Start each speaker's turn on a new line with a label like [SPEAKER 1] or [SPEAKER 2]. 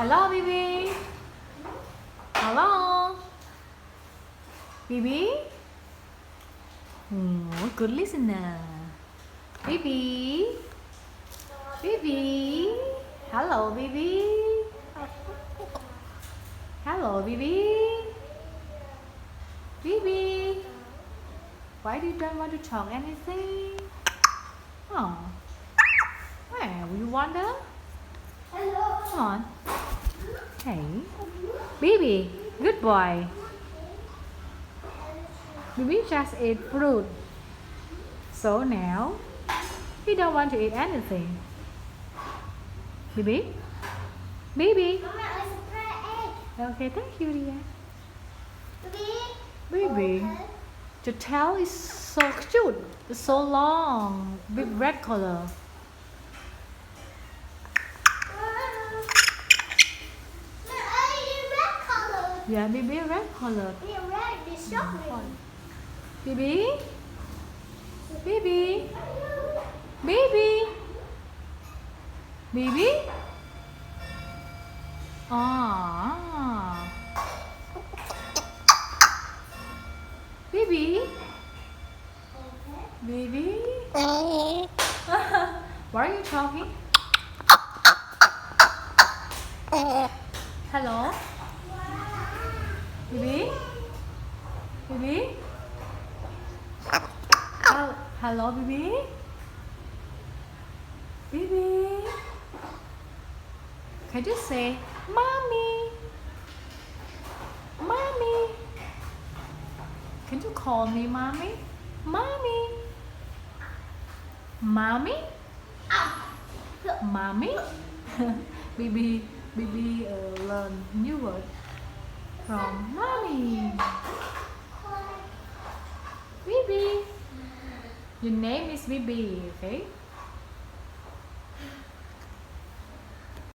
[SPEAKER 1] Hello, Bibi. Hello, Bibi. Oh, good listener. Bibi. Bibi. Hello, Bibi. Hello, Bibi. Bibi. Why do you don't want to talk anything? Oh. Where you wander? Come on. Hey. Bibi. Good boy. Bibi just ate fruit. So now he don't want to eat anything. Bibi? Bibi? Okay, thank you, dear. Bibi, the tail is so cute. It's so long with red color. Yeah, Bibi red color. Bibi? Bibi? Bibi? Bibi? Ah. Bibi? Bibi? Why are you talking? Hello? Bibi? Bibi? Hello, Bibi? Bibi? Can you say, Mommy? Mommy? Can you call me Mommy? Mommy? Mommy? Mommy? Bibi learn new word from Mommy. Bibi. Your name is Bibi, okay?